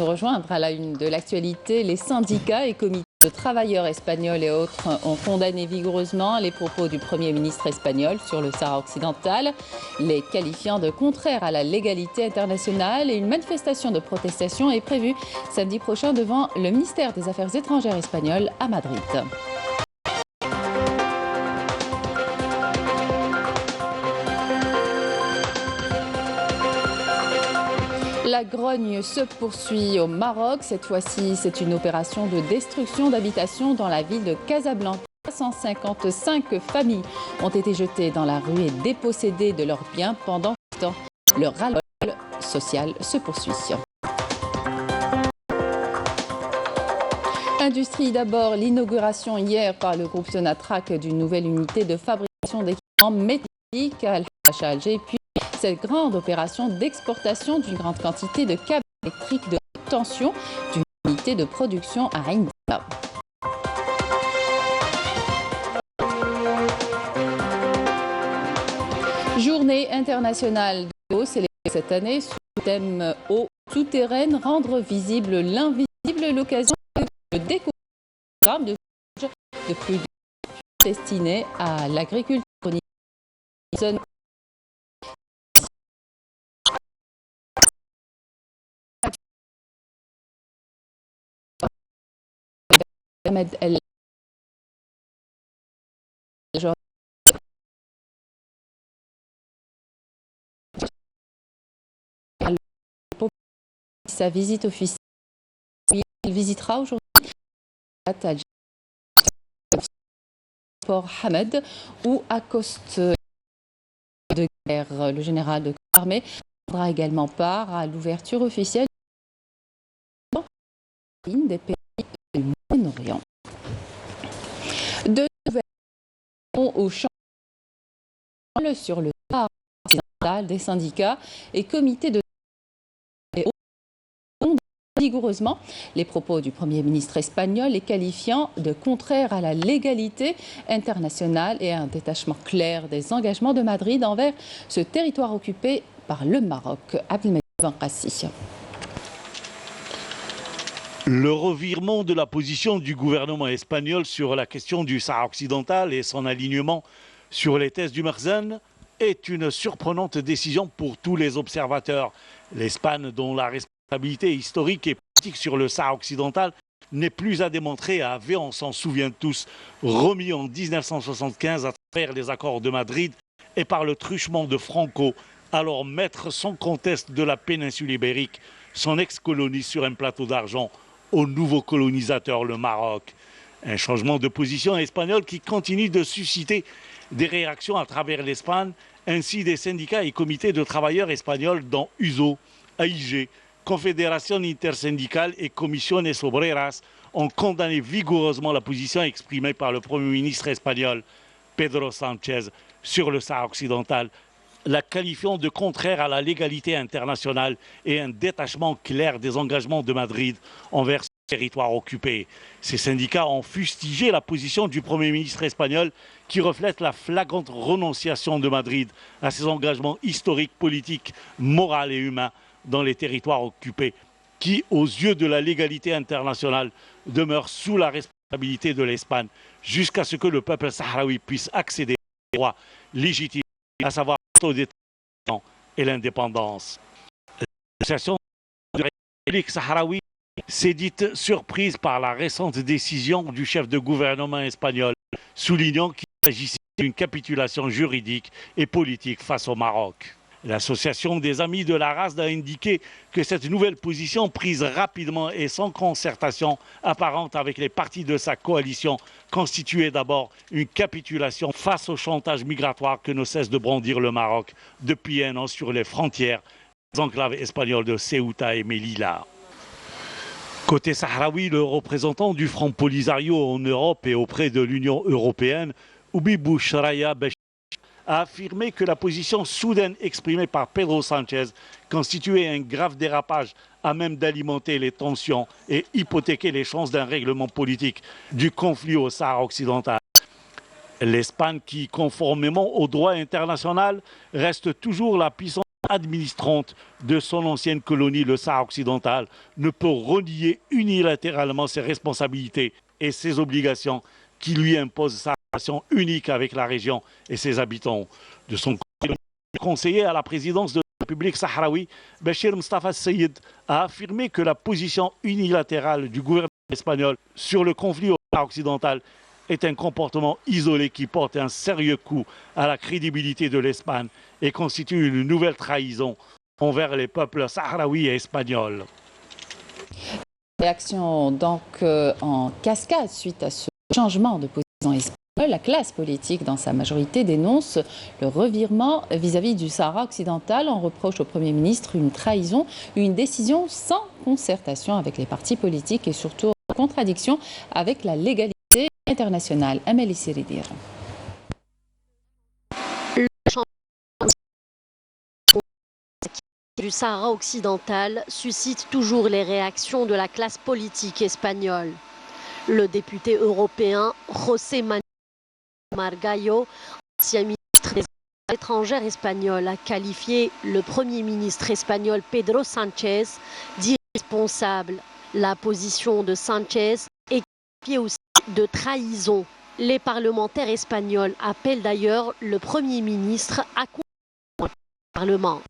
nous rejoindre à la une de l'actualité. Les syndicats et comités de travailleurs espagnols et autres ont condamné vigoureusement les propos du Premier ministre espagnol sur le Sahara occidental, les qualifiant de contraires à la légalité internationale. Et une manifestation de protestation est prévue samedi prochain devant le ministère des Affaires étrangères espagnol à Madrid. La grogne se poursuit au Maroc. Cette fois-ci, c'est une opération de destruction d'habitations dans la ville de Casablanca. 155 familles ont été jetées dans la rue et dépossédées de leurs biens. Pendant ce temps, le ras-le-bol social se poursuit. Industrie d'abord, l'inauguration hier par le groupe Sonatrach d'une nouvelle unité de fabrication d'équipements métalliques à Alger, puis cette grande opération d'exportation d'une grande quantité de câbles électriques de haute tension d'une unité de production à Ain Daba. Journée internationale de l'eau célébrée cette année sous le thème eau souterraine, rendre visible l'invisible, l'occasion de découvrir de plus de destinés à l'agriculture. Sa visite officielle, il visitera aujourd'hui Port Hamed où accoste de guerre. Le général de l'armée prendra également part à l'ouverture officielle des pays du Moyen-Orient. De nouvelles au champ sur le Sahara occidental des syndicats et comités de vigoureusement les propos du Premier ministre espagnol, les qualifiant de contraires à la légalité internationale et à un détachement clair des engagements de Madrid envers ce territoire occupé par le Maroc. Abdelmajid Benkassi. Le revirement de la position du gouvernement espagnol sur la question du Sahara occidental et son alignement sur les thèses du Merzane est une surprenante décision pour tous les observateurs. L'Espagne, dont la responsabilité historique et politique sur le Sahara occidental n'est plus à démontrer, avait, on s'en souvient tous, remis en 1975 à travers les accords de Madrid et par le truchement de Franco, alors maître sans conteste de la péninsule ibérique, son ex-colonie sur un plateau d'argent, au nouveau colonisateur, le Maroc. Un changement de position espagnol qui continue de susciter des réactions à travers l'Espagne, ainsi des syndicats et comités de travailleurs espagnols dont USO, AIG, Confédération intersyndicale et Comisiones Obreras ont condamné vigoureusement la position exprimée par le Premier ministre espagnol Pedro Sánchez sur le Sahara occidental, la qualifiant de contraire à la légalité internationale et un détachement clair des engagements de Madrid envers ce territoire occupé. Ces syndicats ont fustigé la position du Premier ministre espagnol qui reflète la flagrante renonciation de Madrid à ses engagements historiques, politiques, moraux et humains dans les territoires occupés, qui, aux yeux de la légalité internationale, demeurent sous la responsabilité de l'Espagne, jusqu'à ce que le peuple sahraoui puisse accéder aux droits légitimes, à savoir l'autodétermination et l'indépendance. L'association de la République sahraoui s'est dite surprise par la récente décision du chef de gouvernement espagnol, soulignant qu'il s'agissait d'une capitulation juridique et politique face au Maroc. L'association des Amis de la race a indiqué que cette nouvelle position, prise rapidement et sans concertation apparente avec les partis de sa coalition, constituait d'abord une capitulation face au chantage migratoire que ne cesse de brandir le Maroc depuis un an sur les frontières des enclaves espagnoles de Ceuta et Melilla. Côté sahraoui, le représentant du Front Polisario en Europe et auprès de l'Union européenne, Oubibou Shraya Bech, a affirmé que la position soudaine exprimée par Pedro Sánchez constituait un grave dérapage à même d'alimenter les tensions et hypothéquer les chances d'un règlement politique du conflit au Sahara occidental. L'Espagne, qui, conformément au droit international, reste toujours la puissance administrante de son ancienne colonie, le Sahara occidental, ne peut renier unilatéralement ses responsabilités et ses obligations qui lui imposent sa relation unique avec la région et ses habitants. De son côté, le conseiller à la présidence de la République sahraoui, Bachir Mustafa Seyed, a affirmé que la position unilatérale du gouvernement espagnol sur le conflit au Sahara occidental est un comportement isolé qui porte un sérieux coup à la crédibilité de l'Espagne et constitue une nouvelle trahison envers les peuples sahraouis et espagnols. Réaction donc en cascade suite à ce changement de position espagnole. La classe politique, dans sa majorité, dénonce le revirement vis-à-vis du Sahara occidental. On reproche au Premier ministre une trahison, une décision sans concertation avec les partis politiques et surtout en contradiction avec la légalité internationale. Amélie Siridir. Le changement du Sahara occidental suscite toujours les réactions de la classe politique espagnole. Le député européen José Manuel Margallo, ancien ministre des Affaires étrangères espagnol, a qualifié le Premier ministre espagnol Pedro Sánchez d'irresponsable. La position de Sánchez est qualifiée aussi de trahison. Les parlementaires espagnols appellent d'ailleurs le Premier ministre à convoquer le Parlement.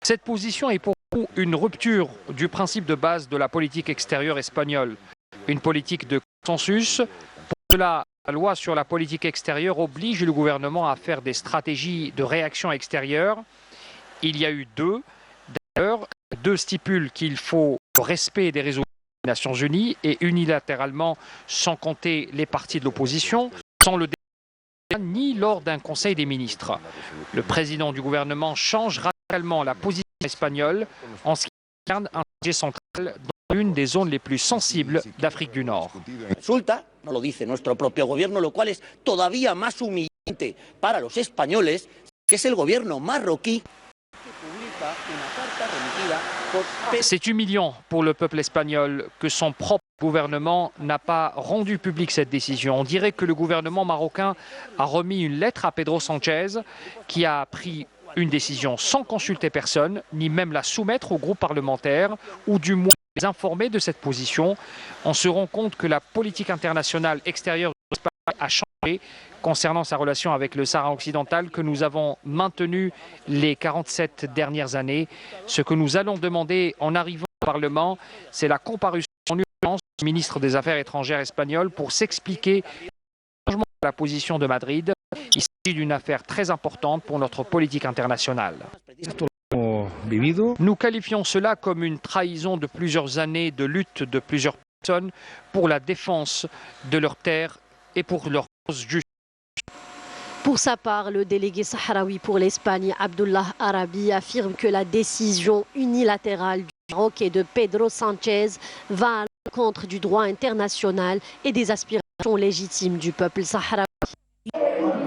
Cette position est pour nous une rupture du principe de base de la politique extérieure espagnole. Une politique de consensus. Pour cela, la loi sur la politique extérieure oblige le gouvernement à faire des stratégies de réaction extérieure. Il y a eu deux. D'ailleurs, deux stipulent qu'il faut le respect des résolutions des Nations Unies et unilatéralement, sans compter les partis de l'opposition, sans le débat ni lors d'un conseil des ministres. Le président du gouvernement change radicalement la position espagnole en ce qui concerne un sujet central dans l'une des zones les plus sensibles d'Afrique du Nord. Resulta, no lo dice nuestro propio gobierno, lo cual es todavía más humillante para los españoles, que es el gobierno marroquí. C'est humiliant pour le peuple espagnol que son propre gouvernement n'a pas rendu publique cette décision. On dirait que le gouvernement marocain a remis une lettre à Pedro Sánchez qui a pris une décision sans consulter personne, ni même la soumettre au groupe parlementaire, ou du moins les informer de cette position. On se rend compte que la politique internationale extérieure de l'Espagne a changé concernant sa relation avec le Sahara occidental que nous avons maintenu les 47 dernières années. Ce que nous allons demander en arrivant au Parlement, c'est la comparution en urgence du ministre des Affaires étrangères espagnol pour s'expliquer le changement de la position de Madrid. Il s'agit d'une affaire très importante pour notre politique internationale. Nous qualifions cela comme une trahison de plusieurs années de lutte de plusieurs personnes pour la défense de leurs terres et pour leur cause juste. Pour sa part, le délégué sahraoui pour l'Espagne, Abdullah Arabi, affirme que la décision unilatérale du Maroc et de Pedro Sánchez va à l'encontre du droit international et des aspirations légitimes du peuple sahraoui.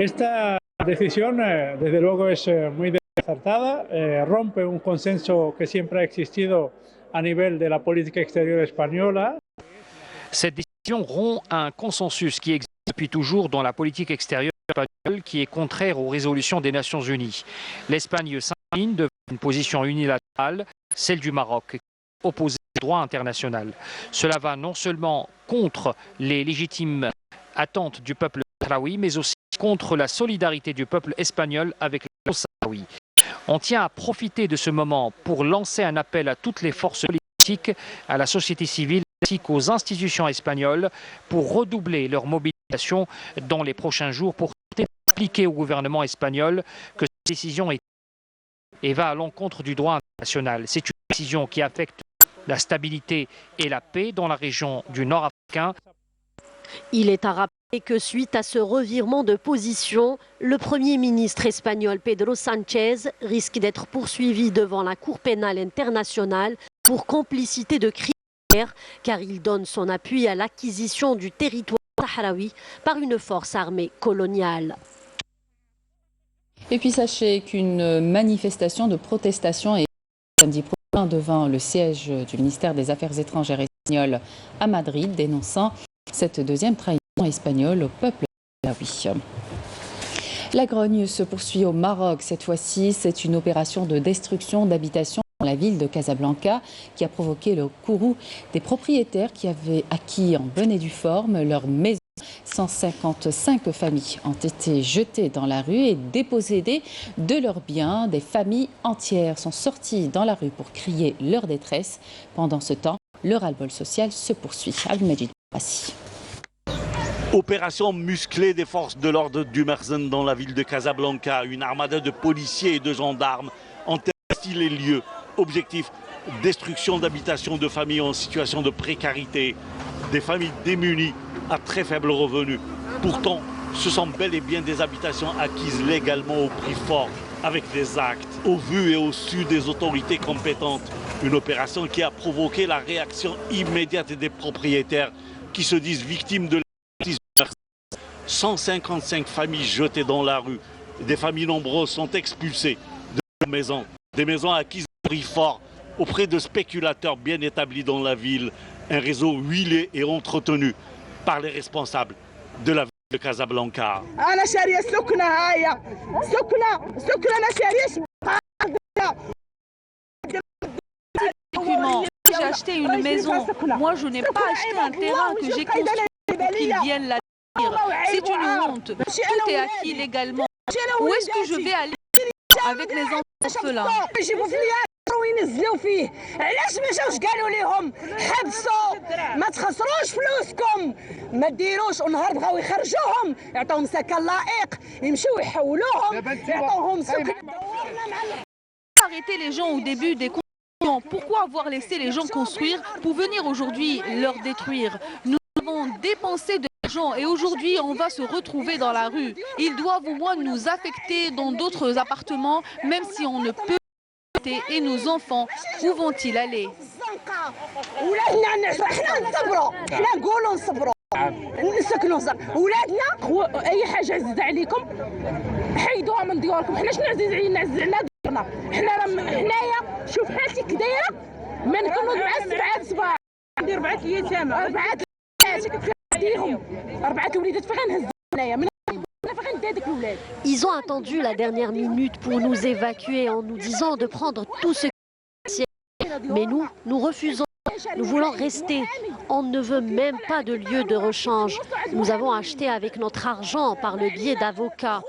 Esta decisión, desde luego, es muy acertada, rompe un consenso que siempre ha existido a nivel de la política exterior española. Cette décision rompt un consensus qui existe depuis toujours dans la politique extérieure espagnole, qui est contraire aux résolutions des Nations Unies. L'Espagne s'incline devant une position unilatérale, celle du Maroc, opposée au droit international. Cela va non seulement contre les légitimes attentes du peuple sahraoui, mais aussi contre la solidarité du peuple espagnol avec le peuple sahraoui. On tient à profiter de ce moment pour lancer un appel à toutes les forces politiques, à la société civile ainsi qu'aux institutions espagnoles pour redoubler leur mobilisation dans les prochains jours pour expliquer au gouvernement espagnol que cette décision est et va à l'encontre du droit international. C'est une décision qui affecte la stabilité et la paix dans la région du Nord africain. Il est à rappeler que suite à ce revirement de position, le Premier ministre espagnol Pedro Sánchez risque d'être poursuivi devant la Cour pénale internationale pour complicité de crimes de guerre, car il donne son appui à l'acquisition du territoire sahraoui par une force armée coloniale. Et puis sachez qu'une manifestation de protestation est samedi prochain devant le siège du ministère des Affaires étrangères espagnol à Madrid, dénonçant cette deuxième trahison espagnole au peuple sahraoui. La grogne se poursuit au Maroc. Cette fois-ci, c'est une opération de destruction d'habitations dans la ville de Casablanca qui a provoqué le courroux des propriétaires qui avaient acquis en bonne et due forme leur maison. 155 familles ont été jetées dans la rue et dépossédées de leurs biens. Des familles entières sont sorties dans la rue pour crier leur détresse. Pendant ce temps, le ras-le-bol social se poursuit. Abdelmajid Bassi. Opération musclée des forces de l'ordre du Merzen dans la ville de Casablanca. Une armada de policiers et de gendarmes ont investi les lieux. Objectif, destruction d'habitations de familles en situation de précarité. Des familles démunies à très faible revenu. Pourtant, ce sont bel et bien des habitations acquises légalement au prix fort, avec des actes au vu et au su des autorités compétentes. Une opération qui a provoqué la réaction immédiate des propriétaires qui se disent victimes de la justice. 155 familles jetées dans la rue. Des familles nombreuses sont expulsées de leurs maisons. Des maisons acquises au prix fort auprès de spéculateurs bien établis dans la ville. Un réseau huilé et entretenu par les responsables de la ville de Casablanca. J'ai acheté une maison. Moi, je n'ai pas acheté un terrain que j'ai construit pour qu'ils viennent la dire. C'est une honte. Tout est acquis légalement. Où est-ce que je vais aller avec les enfants orphelins? وينزلوا فيه علاش ما جاوش قالوا لهم حبسوا ما تخسروش فلوسكم ما ديروش ونهار بغاو يخرجوهم يعطوهم سكن لائق يمشيو يحولوهم يعطوهم سكن. Arrêter les gens au début des constructions. Pourquoi avoir laissé les gens construire pour venir aujourd'hui leur détruire? Nous avons dépensé de l'argent et aujourd'hui on va se retrouver dans la rue. Ils doivent au moins nous affecter dans d'autres appartements, même si on ne peut. Et nos enfants, où vont-ils aller? Ils ont attendu la dernière minute pour nous évacuer en nous disant de prendre tout ce qui est. Mais nous refusons. Nous voulons rester. On ne veut même pas de lieu de rechange. Nous avons acheté avec notre argent par le biais d'avocats.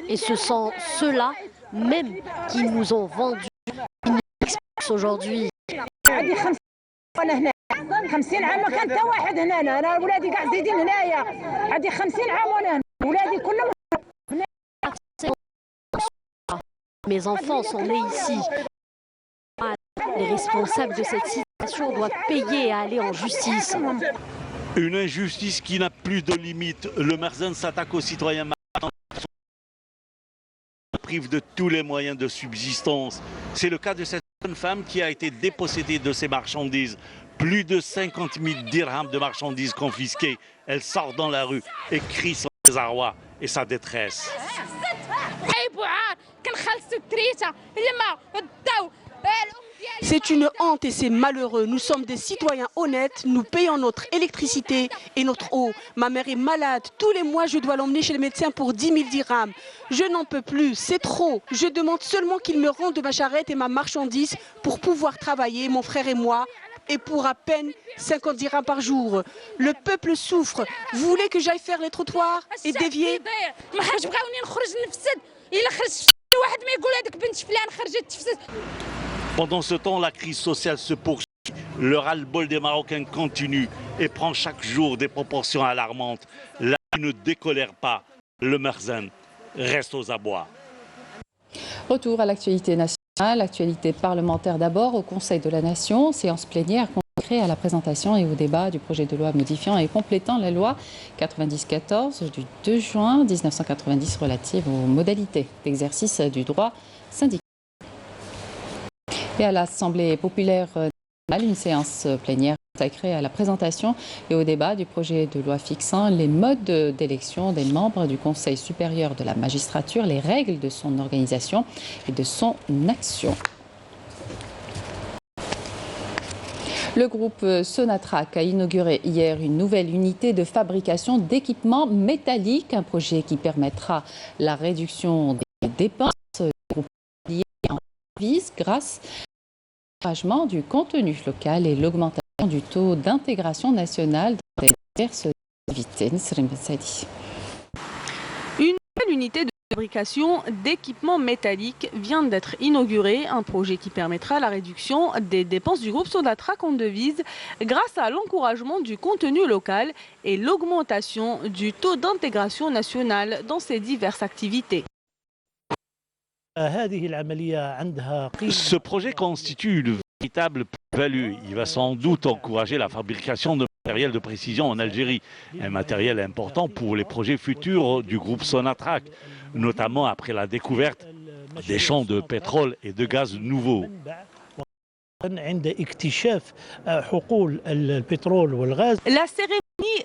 Et ce sont ceux-là même qui nous ont vendus. Ils nous expulsent aujourd'hui. Mes enfants sont nés ici. Les responsables de cette situation doivent payer et aller en justice. Une injustice qui n'a plus de limite. Le Merzen s'attaque aux citoyens marocains, prive de tous les moyens de subsistance. C'est le cas de cette jeune femme qui a été dépossédée de ses marchandises. Plus de 50 000 dirhams de marchandises confisquées. Elle sort dans la rue et crie son désarroi et sa détresse. C'est une honte et c'est malheureux. Nous sommes des citoyens honnêtes, nous payons notre électricité et notre eau. Ma mère est malade, tous les mois je dois l'emmener chez le médecin pour 10 000 dirhams. Je n'en peux plus, c'est trop. Je demande seulement qu'ils me rendent ma charrette et ma marchandise pour pouvoir travailler, mon frère et moi, et pour à peine 50 dirhams par jour. Le peuple souffre. Vous voulez que j'aille faire les trottoirs et dévier? Pendant ce temps, la crise sociale se poursuit. Le ras-le-bol des Marocains continue et prend chaque jour des proportions alarmantes. La vie ne décolère pas. Le Merzen reste aux abois. Retour à l'actualité nationale, l'actualité parlementaire d'abord au Conseil de la Nation, séance plénière consacrée à la présentation et au débat du projet de loi modifiant et complétant la loi 90-14 du 2 juin 1990 relative aux modalités d'exercice du droit syndical. Et à l'Assemblée populaire nationale, une séance plénière consacrée à la présentation et au débat du projet de loi fixant les modes d'élection des membres du Conseil supérieur de la magistrature, les règles de son organisation et de son action. Le groupe Sonatrach a inauguré hier une nouvelle unité de fabrication d'équipements métalliques, un projet qui permettra la réduction des dépenses du groupe liées en service grâce à l'encouragement du contenu local et l'augmentation du taux d'intégration nationale dans les diverses activités. Une nouvelle unité de fabrication d'équipements métalliques vient d'être inaugurée, un projet qui permettra la réduction des dépenses du groupe Sonatrach en devises grâce à l'encouragement du contenu local et l'augmentation du taux d'intégration nationale dans ces diverses activités. Ce projet constitue une véritable plus-value. Il va sans doute encourager la fabrication de matériel de précision en Algérie, un matériel important pour les projets futurs du groupe Sonatrach, notamment après la découverte des champs de pétrole et de gaz nouveaux. La cérémonie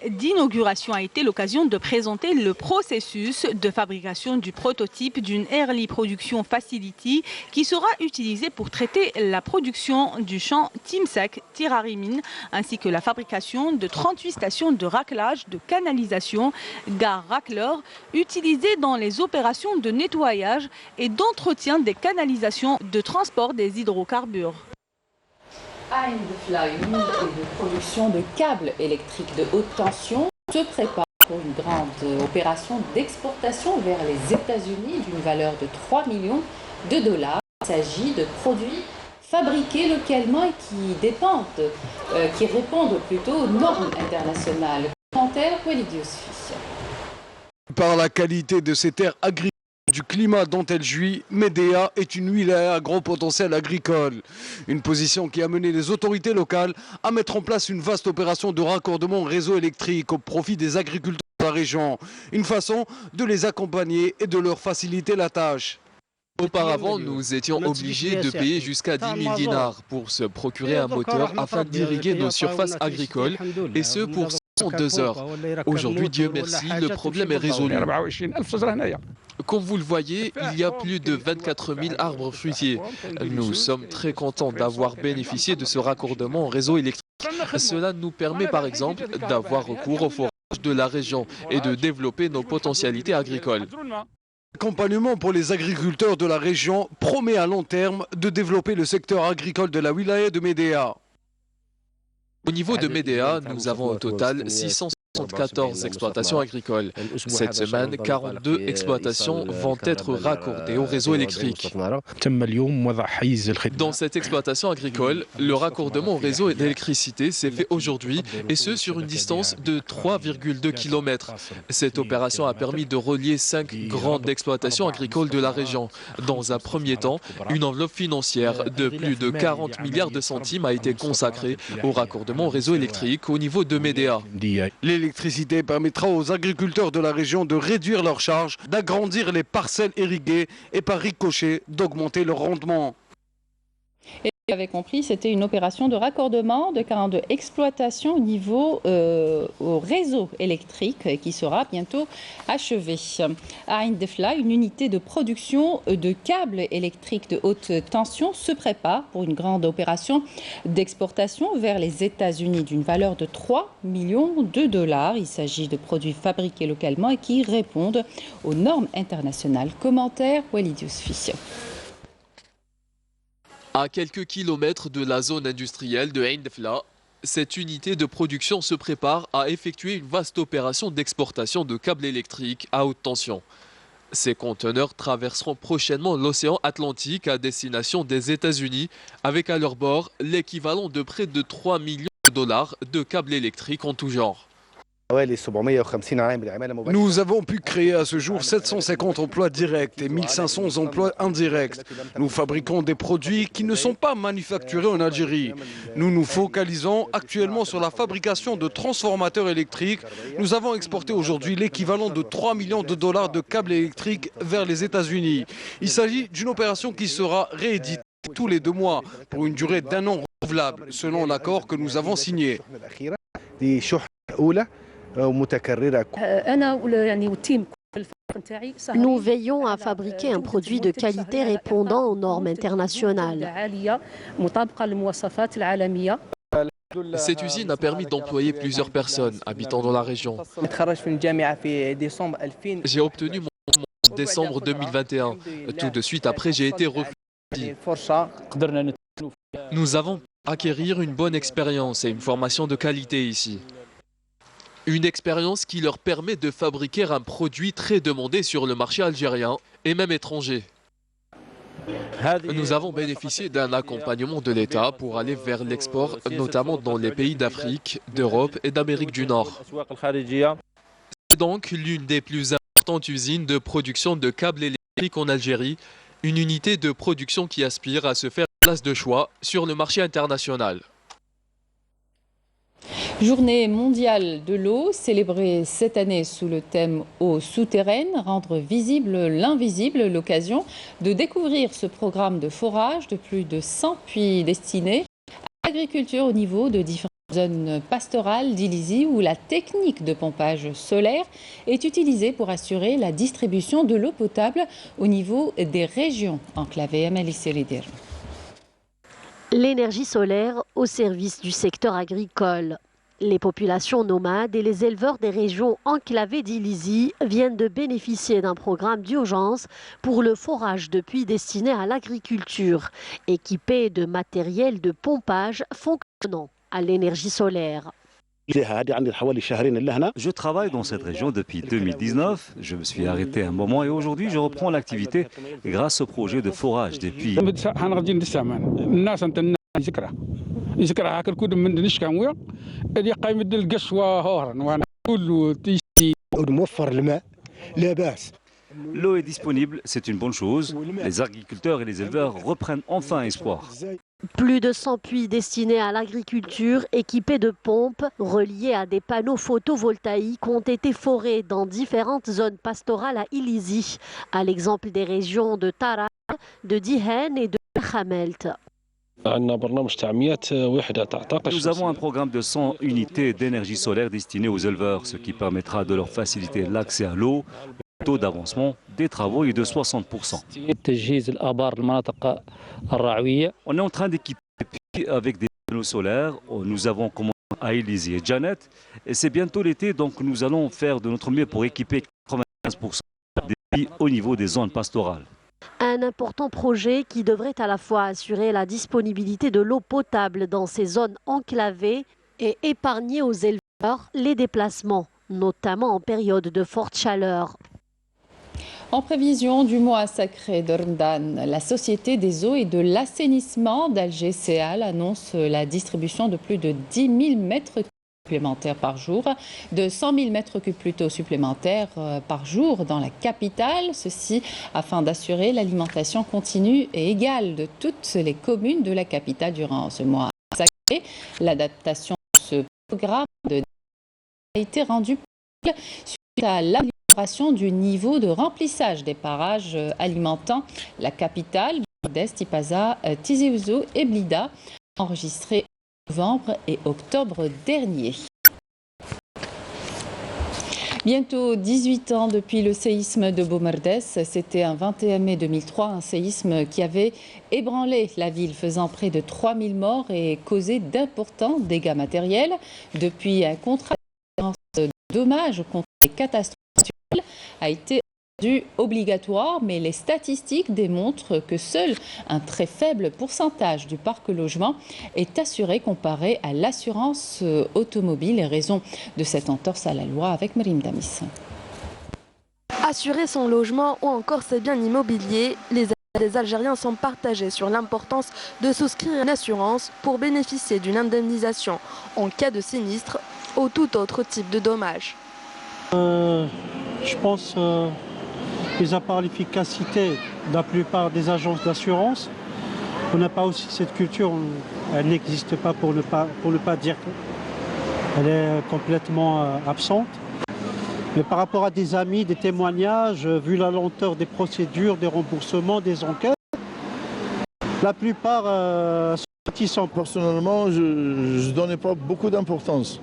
d'inauguration a été l'occasion de présenter le processus de fabrication du prototype d'une Early Production Facility qui sera utilisé pour traiter la production du champ Timsek Tirarimin ainsi que la fabrication de 38 stations de raclage de canalisation Gar Racleur utilisées dans les opérations de nettoyage et d'entretien des canalisations de transport des hydrocarbures. Ain-Defla, une unité de production de câbles électriques de haute tension, se prépare pour une grande opération d'exportation vers les États-Unis d'une valeur de 3 millions de dollars. Il s'agit de produits fabriqués localement et qui répondent plutôt aux normes internationales. Commentaire, Walid Yousfi. Par la qualité de ces terres agricoles, du climat dont elle jouit, Médéa est une wilaya à gros potentiel agricole. Une position qui a mené les autorités locales à mettre en place une vaste opération de raccordement au réseau électrique au profit des agriculteurs de la région. Une façon de les accompagner et de leur faciliter la tâche. Auparavant, nous étions obligés de payer jusqu'à 10 000 dinars pour se procurer un moteur afin d'irriguer nos surfaces agricoles, et ce pour 102 heures. Aujourd'hui, Dieu merci, le problème est résolu. Comme vous le voyez, il y a plus de 24 000 arbres fruitiers. Nous sommes très contents d'avoir bénéficié de ce raccordement au réseau électrique. Cela nous permet par exemple d'avoir recours aux forages de la région et de développer nos potentialités agricoles. L'accompagnement pour les agriculteurs de la région promet à long terme de développer le secteur agricole de la wilaya de Médéa. Au niveau de Médéa, nous avons au total 674 exploitations agricoles. Cette semaine, 42 exploitations vont être raccordées au réseau électrique. Dans cette exploitation agricole, le raccordement au réseau d'électricité s'est fait aujourd'hui, et ce sur une distance de 3,2 km. Cette opération a permis de relier 5 grandes exploitations agricoles de la région. Dans un premier temps, une enveloppe financière de plus de 40 milliards de centimes a été consacrée au raccordement au réseau électrique au niveau de Médéa. L'électricité permettra aux agriculteurs de la région de réduire leurs charges, d'agrandir les parcelles irriguées et par ricochet d'augmenter leur rendement. Et vous avez compris, c'était une opération de raccordement de 42 exploitations au réseau électrique qui sera bientôt achevée. À Ain-Defla, une unité de production de câbles électriques de haute tension se prépare pour une grande opération d'exportation vers les États-Unis d'une valeur de 3 millions de dollars. Il s'agit de produits fabriqués localement et qui répondent aux normes internationales. Commentaire, Walid Yousfi. À quelques kilomètres de la zone industrielle de Ain-Defla, cette unité de production se prépare à effectuer une vaste opération d'exportation de câbles électriques à haute tension. Ces conteneurs traverseront prochainement l'océan Atlantique à destination des États-Unis, avec à leur bord l'équivalent de près de 3 millions de dollars de câbles électriques en tout genre. Nous avons pu créer à ce jour 750 emplois directs et 1500 emplois indirects. Nous fabriquons des produits qui ne sont pas manufacturés en Algérie. Nous nous focalisons actuellement sur la fabrication de transformateurs électriques. Nous avons exporté aujourd'hui l'équivalent de 3 millions de dollars de câbles électriques vers les États-Unis. Il s'agit d'une opération qui sera rééditée tous les 2 mois pour une durée d'1 an renouvelable, selon l'accord que nous avons signé. Nous veillons à fabriquer un produit de qualité répondant aux normes internationales. Cette usine a permis d'employer plusieurs personnes habitant dans la région. J'ai obtenu mon diplôme en décembre 2021. Tout de suite après, j'ai été recruté. Nous avons pu acquérir une bonne expérience et une formation de qualité ici. Une expérience qui leur permet de fabriquer un produit très demandé sur le marché algérien et même étranger. Nous avons bénéficié d'un accompagnement de l'État pour aller vers l'export, notamment dans les pays d'Afrique, d'Europe et d'Amérique du Nord. C'est donc l'une des plus importantes usines de production de câbles électriques en Algérie, une unité de production qui aspire à se faire une place de choix sur le marché international. Journée mondiale de l'eau, célébrée cette année sous le thème eau souterraine, rendre visible l'invisible, l'occasion de découvrir ce programme de forage de plus de 100 puits destinés à l'agriculture au niveau de différentes zones pastorales d'Ilizy où la technique de pompage solaire est utilisée pour assurer la distribution de l'eau potable au niveau des régions enclavées. Amélie Seridir. L'énergie solaire au service du secteur agricole. Les populations nomades et les éleveurs des régions enclavées d'Ilizy viennent de bénéficier d'un programme d'urgence pour le forage de puits destinés à l'agriculture, équipés de matériel de pompage fonctionnant à l'énergie solaire. Je travaille dans cette région depuis 2019. Je me suis arrêté un moment et aujourd'hui je reprends l'activité grâce au projet de forage des puits. L'eau est disponible, c'est une bonne chose. Les agriculteurs et les éleveurs reprennent enfin espoir. Plus de 100 puits destinés à l'agriculture, équipés de pompes, reliés à des panneaux photovoltaïques, ont été forés dans différentes zones pastorales à Ilizy, à l'exemple des régions de Tara, de Dihen et de Khamelt. Nous avons un programme de 100 unités d'énergie solaire destinées aux éleveurs, ce qui permettra de leur faciliter l'accès à l'eau. Le taux d'avancement des travaux est de 60%. On est en train d'équiper les puits avec des panneaux solaires. Nous avons commencé à Ilizy et Janet. Et c'est bientôt l'été, donc nous allons faire de notre mieux pour équiper 95% des puits au niveau des zones pastorales. Un important projet qui devrait à la fois assurer la disponibilité de l'eau potable dans ces zones enclavées et épargner aux éleveurs les déplacements, notamment en période de forte chaleur. En prévision du mois sacré de Ramadan, la Société des eaux et de l'assainissement d'Alger Séal annonce la distribution de plus de 10 000 mètres cubes supplémentaires par jour, de 100 000 mètres cubes plutôt supplémentaires par jour dans la capitale, ceci afin d'assurer l'alimentation continue et égale de toutes les communes de la capitale durant ce mois sacré. L'adaptation de ce programme a été rendue possible suite à l'amélioration du niveau de remplissage des parages alimentant la capitale, Bordès, Tipaza, Tizi Ouzou et Blida, enregistrés en novembre et octobre dernier. Bientôt 18 ans depuis le séisme de Boumerdès, c'était un 21 mai 2003, un séisme qui avait ébranlé la ville, faisant près de 3000 morts et causé d'importants dégâts matériels. Depuis, un contrat de dommages contre les catastrophes naturelles a été rendu obligatoire, mais les statistiques démontrent que seul un très faible pourcentage du parc logement est assuré comparé à l'assurance automobile, et raison de cette entorse à la loi avec Merim Damis. Assurer son logement ou encore ses biens immobiliers, les Algériens sont partagés sur l'importance de souscrire une assurance pour bénéficier d'une indemnisation en cas de sinistre ou tout autre type de dommage. Je pense mis à part l'efficacité de la plupart des agences d'assurance, on n'a pas aussi cette culture, elle n'existe pas pour ne pas dire qu'elle est complètement absente. Mais par rapport à des amis, des témoignages, vu la lenteur des procédures, des remboursements, des enquêtes, la plupart sont réticents. Personnellement, je ne donnais pas beaucoup d'importance.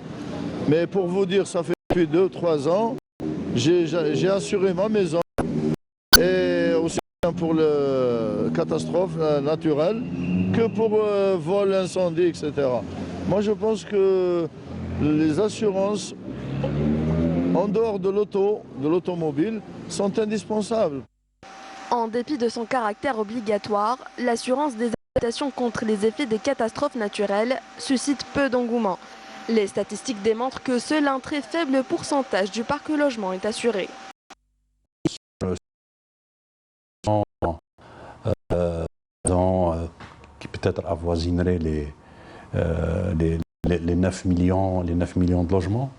Mais pour vous dire, ça fait depuis 2-3 ans, j'ai assuré ma maison. Et aussi bien pour les catastrophes naturelles que pour vol, incendie, etc. Moi je pense que les assurances en dehors de l'automobile sont indispensables. En dépit de son caractère obligatoire, l'assurance des habitations contre les effets des catastrophes naturelles suscite peu d'engouement. Les statistiques démontrent que seul un très faible pourcentage du parc logement est assuré. Qui peut-être avoisinerait les 9 millions de logements.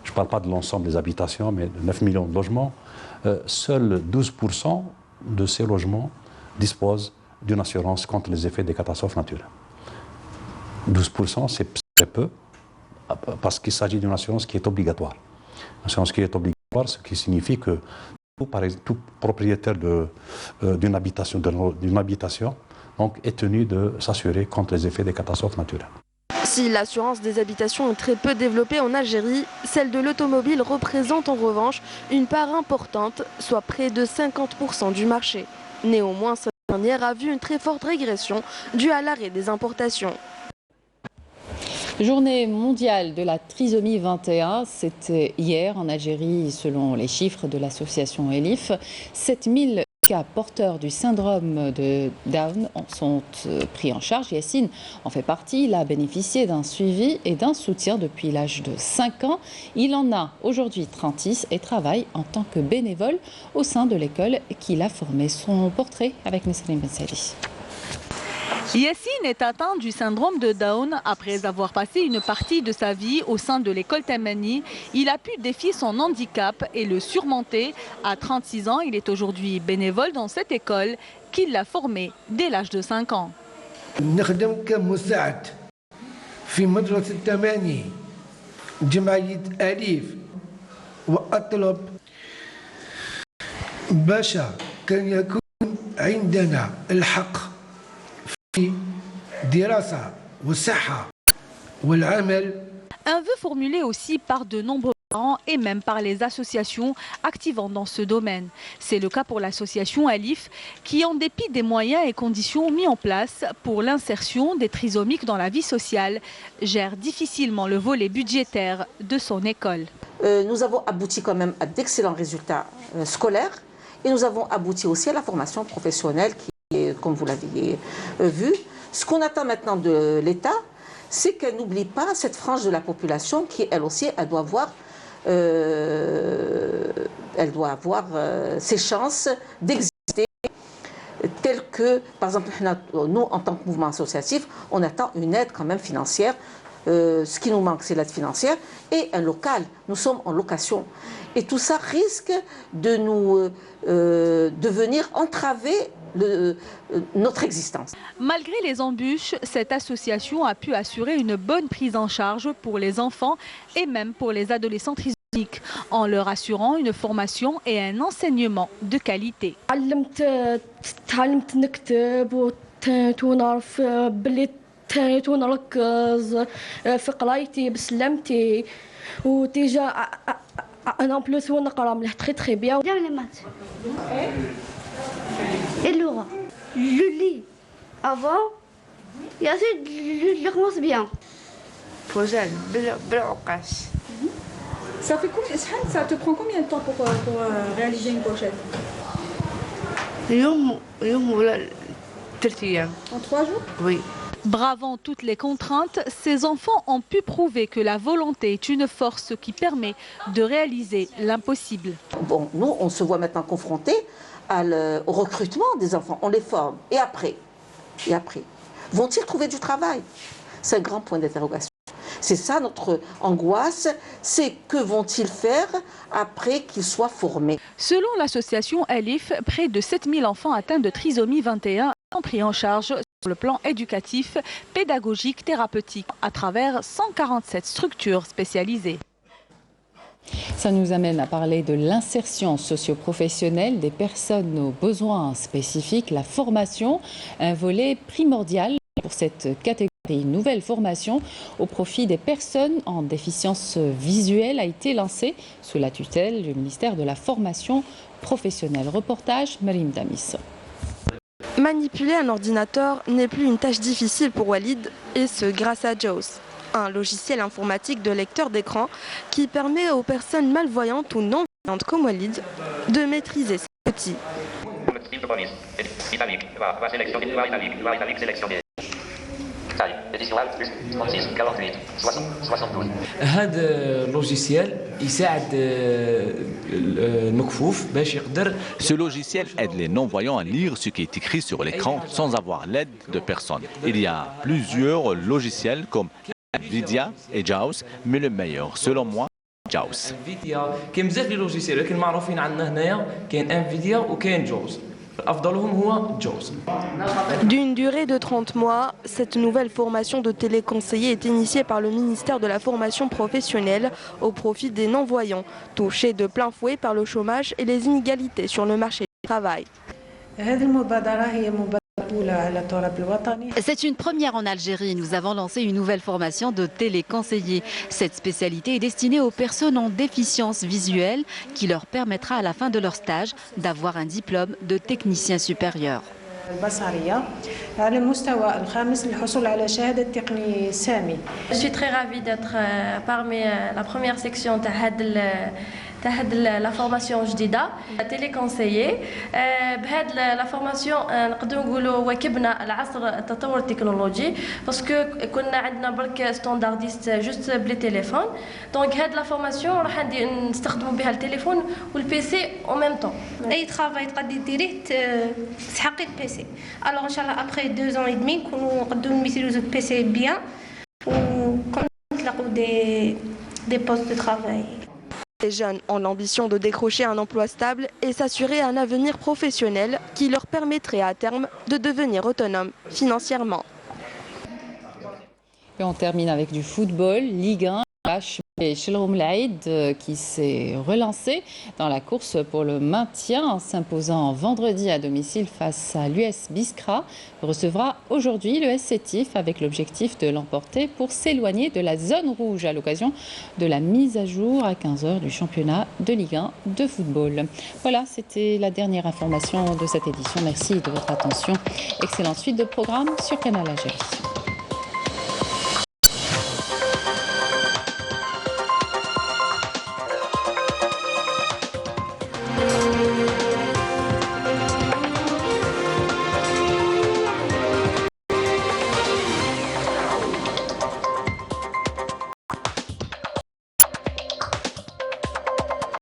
Je ne parle pas de l'ensemble des habitations, mais de 9 millions de logements. Seuls 12% de ces logements disposent d'une assurance contre les effets des catastrophes naturelles. 12%, c'est très peu, parce qu'il s'agit d'une assurance qui est obligatoire. Une assurance qui est obligatoire, ce qui signifie que tout propriétaire d'une habitation donc, est tenu de s'assurer contre les effets des catastrophes naturelles. Si l'assurance des habitations est très peu développée en Algérie, celle de l'automobile représente en revanche une part importante, soit près de 50% du marché. Néanmoins, cette dernière a vu une très forte régression due à l'arrêt des importations. Journée mondiale de la trisomie 21, c'était hier en Algérie, selon les chiffres de l'association Elif. 7000 cas porteurs du syndrome de Down sont pris en charge. Yassine en fait partie. Il a bénéficié d'un suivi et d'un soutien depuis l'âge de 5 ans. Il en a aujourd'hui 36 et travaille en tant que bénévole au sein de l'école qu'il a formée. Son portrait avec Nesrine Bensali. Yassine est atteint du syndrome de Down. Après avoir passé une partie de sa vie au sein de l'école Tamani, il a pu défier son handicap et le surmonter. À 36 ans, il est aujourd'hui bénévole dans cette école qui l'a formé dès l'âge de 5 ans. Un vœu formulé aussi par de nombreux parents et même par les associations activant dans ce domaine. C'est le cas pour l'association Alif qui, en dépit des moyens et conditions mis en place pour l'insertion des trisomiques dans la vie sociale, gère difficilement le volet budgétaire de son école. Nous avons abouti quand même à d'excellents résultats scolaires et nous avons abouti aussi à la formation professionnelle qui est, comme vous l'avez vu. Ce qu'on attend maintenant de l'État, c'est qu'elle n'oublie pas cette frange de la population qui, elle aussi, elle doit avoir ses chances d'exister, telles que, par exemple, nous, en tant que mouvement associatif, on attend une aide quand même financière. Ce qui nous manque, c'est l'aide financière et un local. Nous sommes en location. Et tout ça risque de venir entraver notre existence. Malgré les embûches, cette association a pu assurer une bonne prise en charge pour les enfants et même pour les adolescents trisomiques, en leur assurant une formation et un enseignement de qualité. très bien. Bien les maths. Et Laura, je lis avant et ensuite je commence bien. Ça fait combien, ça te prend combien de temps pour réaliser une pochette? En 3 jours? Oui. Bravant toutes les contraintes, ces enfants ont pu prouver que la volonté est une force qui permet de réaliser l'impossible. Bon, nous, on se voit maintenant confrontés au recrutement des enfants. On les forme. Et après, vont-ils trouver du travail? C'est un grand point d'interrogation. C'est ça notre angoisse, c'est que vont-ils faire après qu'ils soient formés? Selon l'association Alif, près de 7000 enfants atteints de trisomie 21 sont pris en charge sur le plan éducatif, pédagogique, thérapeutique, à travers 147 structures spécialisées. Ça nous amène à parler de l'insertion socio-professionnelle des personnes aux besoins spécifiques, la formation, un volet primordial pour cette catégorie. Une nouvelle formation au profit des personnes en déficience visuelle a été lancée sous la tutelle du ministère de la Formation professionnelle. Reportage Marim Damis. Manipuler un ordinateur n'est plus une tâche difficile pour Walid, et ce grâce à JAWS. Un logiciel informatique de lecteur d'écran qui permet aux personnes malvoyantes ou non-voyantes comme Walid de maîtriser ces outils. Ce logiciel aide les non-voyants à lire ce qui est écrit sur l'écran sans avoir l'aide de personne. Il y a plusieurs logiciels comme Nvidia et JAWS, mais le meilleur, selon moi, JAWS. D'une durée de 30 mois, cette nouvelle formation de téléconseiller est initiée par le ministère de la formation professionnelle au profit des non-voyants, touchés de plein fouet par le chômage et les inégalités sur le marché du travail. C'est une première en Algérie. Nous avons lancé une nouvelle formation de téléconseiller. Cette spécialité est destinée aux personnes en déficience visuelle qui leur permettra à la fin de leur stage d'avoir un diplôme de technicien supérieur. Je suis très ravie d'être parmi la première section de la formation جديدة téléconseiller. بهذه la formation نقدروا نقولوا واكبنا العصر التطور التكنولوجي باسكو كنا عندنا برك ستاندارديست جوست بلي تليفون دونك هذه la formation راح نستخدموا بها التليفون والبيسي او ميم طون اي ترافاي تقدري ديريه تسحقي البيسي الوغ ان شاء الله ابري 2 ans et demi نكونوا نقدروا نميتيليزو البيسي بيان ونلاقوا des postes de travail. Les jeunes ont l'ambition de décrocher un emploi stable et s'assurer un avenir professionnel qui leur permettrait à terme de devenir autonomes financièrement. Et on termine avec du football, Ligue 1. Et Shalom Laïd qui s'est relancé dans la course pour le maintien en s'imposant vendredi à domicile face à l'US Biskra, recevra aujourd'hui le S Sétif avec l'objectif de l'emporter pour s'éloigner de la zone rouge à l'occasion de la mise à jour à 15h du championnat de Ligue 1 de football. Voilà, c'était la dernière information de cette édition. Merci de votre attention. Excellente suite de programmes sur Canal Algérie.